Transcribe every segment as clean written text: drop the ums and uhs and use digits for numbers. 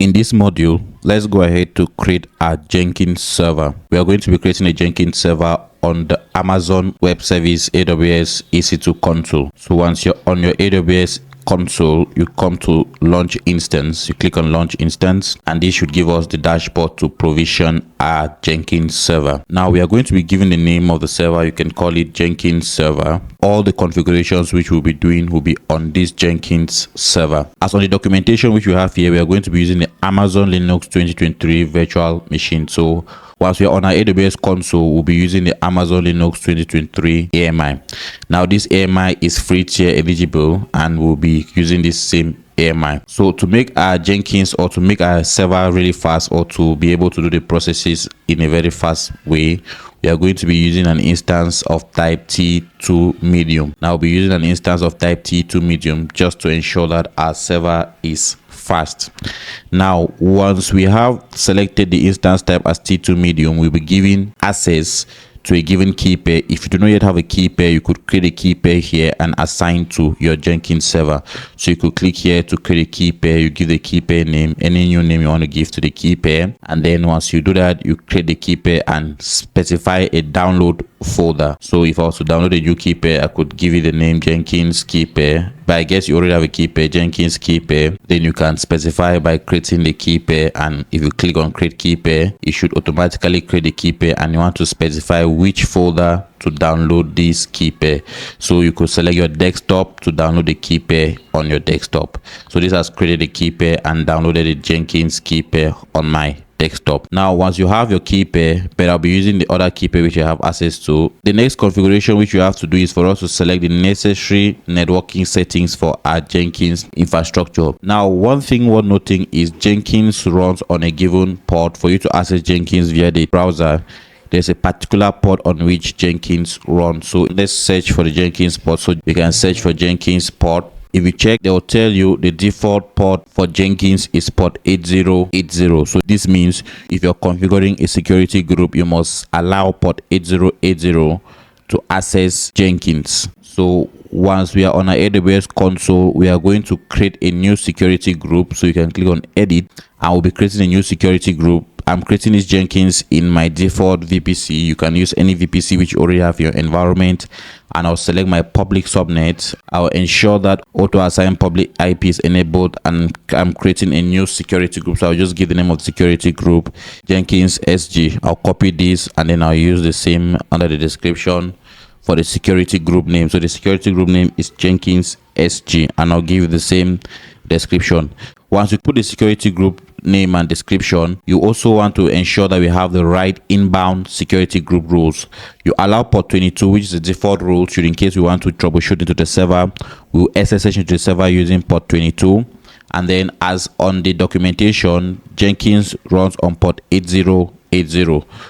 in this module, let's go ahead to create a Jenkins server. We are going to be creating a Jenkins server on the Amazon Web Service AWS EC2 console. So once you're on your AWS console, you come to launch instance, you click on launch instance, and this should give us the dashboard to provision our Jenkins server. Now we are going to be given the name of the server. You can call it Jenkins server. All the configurations which we'll be doing will be on this Jenkins server. As on the documentation which we have here, we are going to be using the Amazon Linux 2023 virtual machine. So once we are on our AWS console, we'll be using the Amazon Linux 2023 AMI. Now this AMI is free tier eligible and we'll be using this same AMI. So to make our Jenkins or to make our server really fast, or to be able to do the processes in a very fast way, we are going to be using an instance of type T2 medium. Now we'll be using an instance of type T2 medium just to ensure that our server is fast. Now once we have selected the instance type as T2 medium, we'll be given access to a given key pair. If you do not yet have a key pair, you could create a key pair here and assign to your Jenkins server. So you could click here to create a key pair. You give the key pair name, any new name you want to give to the key pair, and then once you do that, you create the key pair and specify a download folder. So if I was to download a new key pair, I could give it the name Jenkins key pair, but I guess you already have a key pair, Jenkins key pair. Then you can specify by creating the key pair, and if you click on create key pair, it should automatically create the key pair, and you want to specify which folder to download this key pair. So you could select your desktop to download the key pair on your desktop. So this has created a key pair and downloaded the Jenkins key pair on my desktop. Now once you have your key pair, but I'll be using the other key pair which you have access to, the next configuration which you have to do is for us to select the necessary networking settings for our Jenkins infrastructure. Now one thing worth noting is Jenkins runs on a given port. For you to access Jenkins via the browser, there's a particular port on which Jenkins runs. So let's search for the Jenkins port. So you can search for Jenkins port. If you check, they will tell you the default port for Jenkins is port 8080. So this means if you're configuring a security group, you must allow port 8080 to access Jenkins. So once we are on our AWS console, we are going to create a new security group. So you can click on edit and we'll be creating a new security group. I'm creating this Jenkins in my default VPC. You can use any VPC which you already have in your environment, and I'll select my public subnet. I'll ensure that auto assign public IP is enabled, and I'm creating a new security group. So I'll just give the name of the security group Jenkins SG. I'll copy this and then I'll use the same under the description for the security group name. So the security group name is Jenkins SG, and I'll give the same description. Once you put the security group name and description, you also want to ensure that we have the right inbound security group rules. You allow port 22, which is the default rule. Should in case we want to troubleshoot into the server, we'll SSH into the server using port 22. And then as on the documentation, Jenkins runs on port 8080.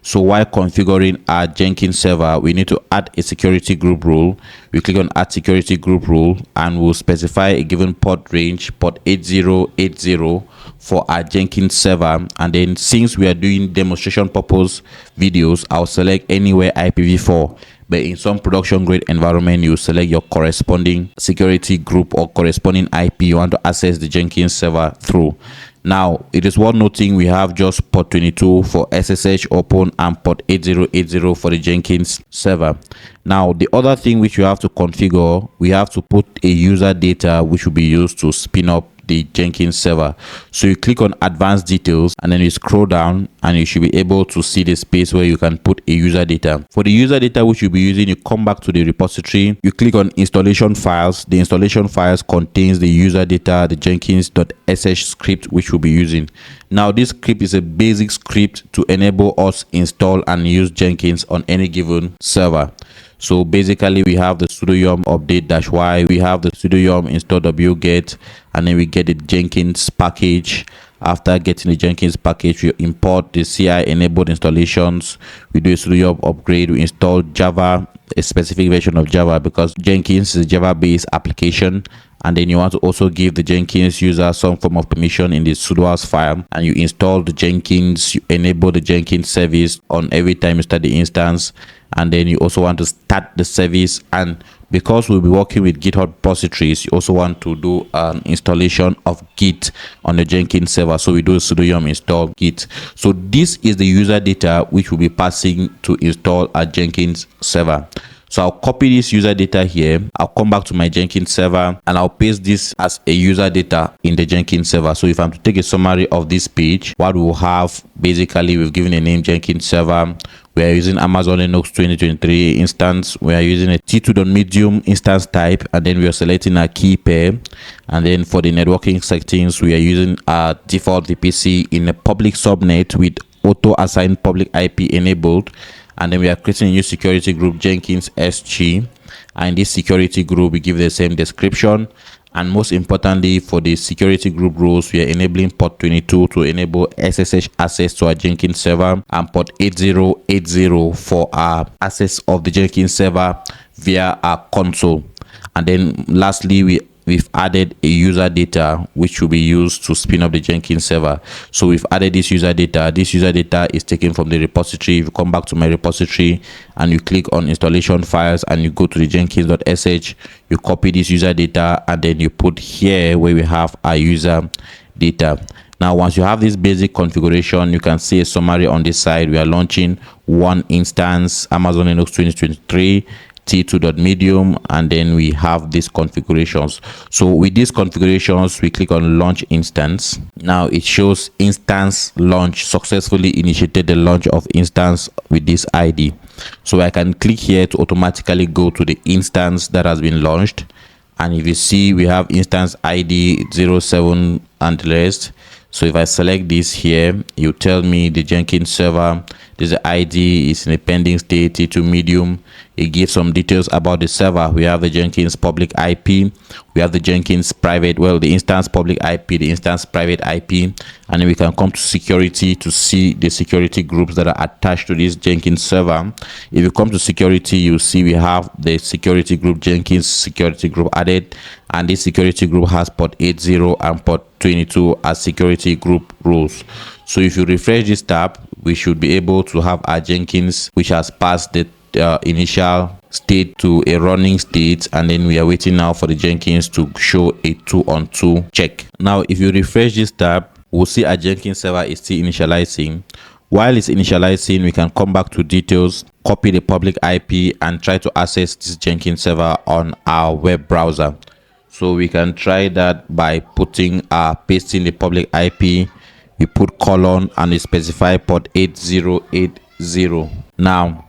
So while configuring our Jenkins server, we need to add a security group rule. We click on add security group rule and we'll specify a given port range, port 8080 for our Jenkins server. And then since we are doing demonstration purpose videos, I'll select anywhere IPv4. But in some production grade environment, you select your corresponding security group or corresponding IP you want to access the Jenkins server through. Now, it is worth noting we have just port 22 for SSH open and port 8080 for the Jenkins server. Now, the other thing which you have to configure, we have to put a user data which will be used to spin up the Jenkins server. So you click on advanced details and then you scroll down and you should be able to see the space where you can put a user data. For the user data which you'll be using, you come back to the repository, you click on installation files. The installation files contains the user data, the jenkins.sh script which we'll be using. Now this script is a basic script to enable us install and use Jenkins on any given server. So basically we have the sudo yum update -y, we have the sudo yum install wget, and then we get the Jenkins package. After getting the Jenkins package, we import the CI enabled installations. We do a sudo yum upgrade, we install Java, a specific version of Java because Jenkins is a Java based application. And then you want to also give the Jenkins user some form of permission in the sudoers file, and you install the Jenkins, you enable the Jenkins service on every time you start the instance, and then you also want to start the service and because we'll be working with GitHub repositories, you also want to do an installation of Git on the Jenkins server. So we do sudo yum install Git. So this is the user data which will be passing to install our Jenkins server. So I'll copy this user data here. I'll come back to my Jenkins server and I'll paste this as a user data in the Jenkins server. So if I'm to take a summary of this page, what we'll have, basically, we've given a name Jenkins server. We are using Amazon Linux 2023 instance. We are using a T2.medium instance type, and then we are selecting a key pair. And then for the networking settings, we are using a default VPC in a public subnet with auto assigned public IP enabled. And then we are creating a new security group, Jenkins SG. And in this security group, we give the same description. And most importantly, for the security group rules, we are enabling port 22 to enable SSH access to our Jenkins server, and port 8080 for our access of the Jenkins server via our console. And then lastly, we've added a user data which will be used to spin up the Jenkins server. So we've added this user data. This user data is taken from the repository. If you come back to my repository and you click on installation files and you go to the jenkins.sh, you copy this user data and then you put here where we have our user data. Now, once you have this basic configuration, you can see a summary on this side. We are launching one instance, Amazon Linux 2023, T2.medium, and then we have these configurations. So with these configurations, we click on launch instance. Now it shows instance launch, successfully initiated the launch of instance with this ID. So I can click here to automatically go to the instance that has been launched. And if you see, we have instance ID 07 and the rest. So if I select this here, you tell me the Jenkins server, this ID is in a pending state, T2 medium. It gives some details about the server. We have the Jenkins public IP, we have the Jenkins private, well, the instance public IP, the instance private IP, and then we can come to security to see the security groups that are attached to this Jenkins server. If you come to security, you see we have the security group, Jenkins security group added, and this security group has port 80 and port 22 as security group rules. So if you refresh this tab, we should be able to have our Jenkins which has passed the initial state to a running state, and then we are waiting now for the Jenkins to show a 2-on-2 check. Now if you refresh this tab, we'll see our Jenkins server is still initializing. While it's initializing, we can come back to details, copy the public IP, and try to access this Jenkins server on our web browser. So we can try that by pasting the public IP. We put colon and we specify port 8080. Now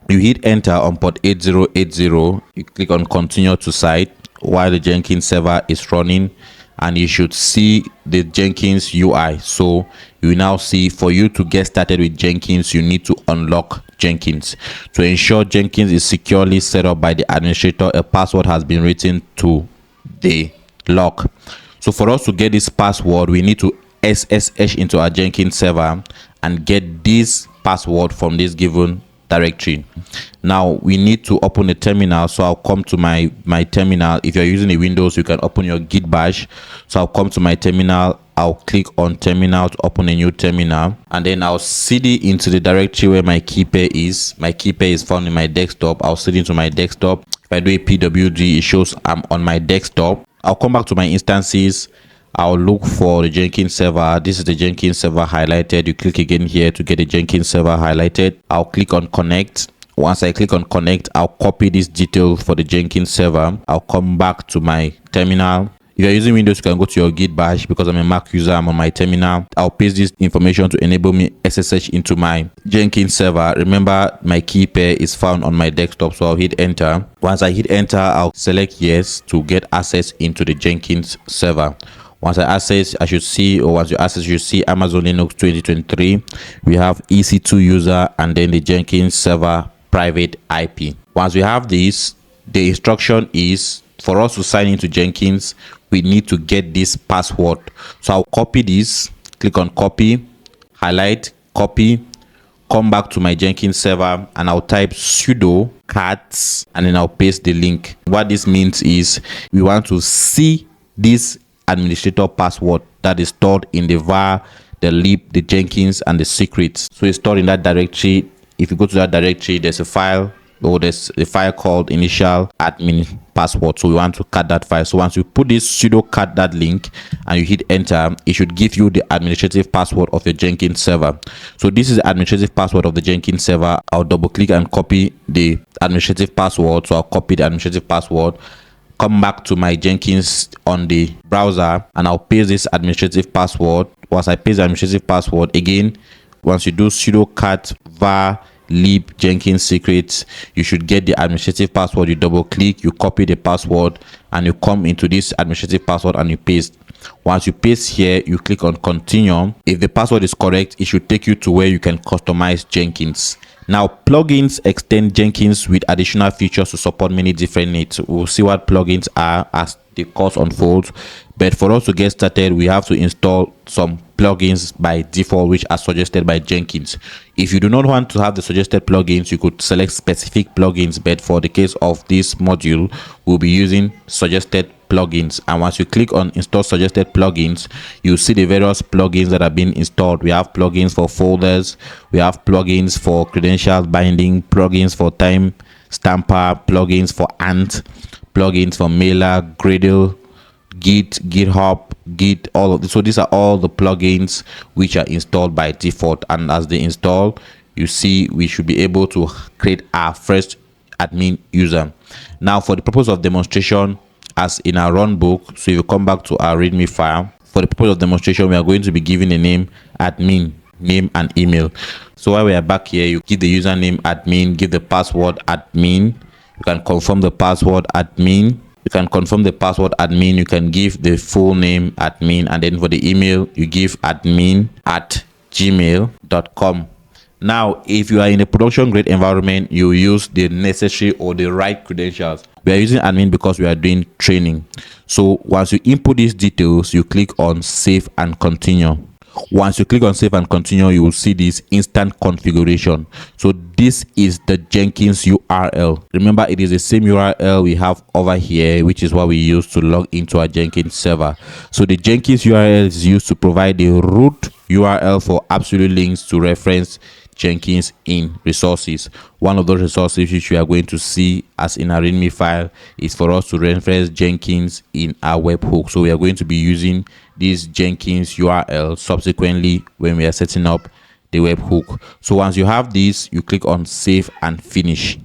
you hit enter on port 8080. You click on continue to site while the Jenkins server is running, and you should see the Jenkins UI. So you now see, for you to get started with Jenkins, you need to unlock Jenkins. To ensure Jenkins is securely set up by the administrator, a password has been written to the lock. So for us to get this password, we need to SSH into our Jenkins server and get this password from this given directory. Now we need to open a terminal. So I'll come to my terminal. If you're using a Windows, you can open your Git bash. So I'll come to my terminal, I'll click on terminal to open a new terminal, and then I'll cd into the directory where my key pair is. My key pair is found in my desktop. I'll cd into my desktop. If I do a pwd, it shows I'm on my desktop. I'll come back to my instances. I'll look for the Jenkins server. This is the Jenkins server highlighted. You click again here to get the Jenkins server highlighted. I'll click on connect. Once I click on connect, I'll copy this detail for the Jenkins server. I'll come back to my terminal. If you're using Windows, you can go to your Git bash. Because I'm a Mac user, I'm on my terminal. I'll paste this information to enable me SSH into my Jenkins server. Remember, my key pair is found on my desktop, so I'll hit enter. Once I hit enter, I'll select yes to get access into the Jenkins server. Once I access, I should see, or once you access, you see Amazon Linux 2023. We have EC2 user and then the Jenkins server private IP. Once we have this, the instruction is for us to sign into Jenkins, we need to get this password. So I'll copy this, click on copy, highlight, copy, come back to my Jenkins server, and I'll type sudo cats, and then I'll paste the link. What this means is we want to see this administrator password that is stored in the var, the lib, the Jenkins, and the secrets. So it's stored in that directory. If you go to that directory, there's a file or there's a file called initial admin password, so we want to cut that file. So once you put this sudo cut that link and you hit enter, it should give you the administrative password of your Jenkins server. So this is the administrative password of the Jenkins server. I'll double click and copy the administrative password. So I'll copy the administrative password, come back to my Jenkins on the browser, and I'll paste this administrative password. Once I paste the administrative password, again, once you do sudo cat var lib Jenkins secrets, you should get the administrative password. You double click, you copy the password, and you come into this administrative password and you paste. Once you paste here, you click on continue. If the password is correct, it should take you to where you can customize Jenkins. Now, plugins extend Jenkins with additional features to support many different needs. We'll see what plugins are as the course unfolds, but for us to get started, we have to install some plugins by default which are suggested by Jenkins. If you do not want to have the suggested plugins, you could select specific plugins, but for the case of this module, we'll be using suggested plugins. And once you click on install suggested plugins, you see the various plugins that have been installed. We have plugins for folders, we have plugins for credential binding, plugins for time stamper, plugins for Ant, plugins for Mailer, Gradle, Git, GitHub, Git, all of this. So these are all the plugins which are installed by default, and as they install, you see we should be able to create our first admin user. Now, for the purpose of demonstration, as in our run book, so if you come back to our readme file, for the purpose of demonstration, we are going to be giving a name admin, name and email. So while we are back here, you give the username admin, give the password admin, you can confirm the password admin, you can confirm the password admin, you can give the full name admin, and then for the email you give admin@gmail.com. Now, if you are in a production grade environment, you use the necessary or the right credentials. We are using admin because we are doing training. So once you input these details, you click on save and continue. Once you click on save and continue, you will see this instant configuration. So this is the Jenkins URL. Remember, it is the same URL we have over here, which is what we use to log into our Jenkins server. So the Jenkins URL is used to provide the root URL for absolute links to reference Jenkins in resources. One of those resources which we are going to see as in our readme file is for us to reference Jenkins in our webhook. So we are going to be using this Jenkins URL subsequently when we are setting up the webhook. So once you have this, you click on save and finish.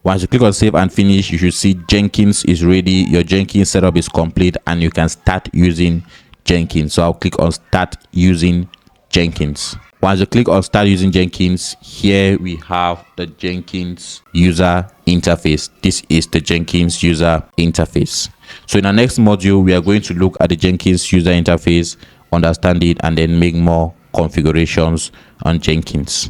Once you click on save and finish, you should see Jenkins is ready, your Jenkins setup is complete, and you can start using Jenkins. So I'll click on start using Jenkins. Once you click on start using Jenkins, here we have the Jenkins user interface. This is the Jenkins user interface. So in our next module, we are going to look at the Jenkins user interface, understand it, and then make more configurations on Jenkins.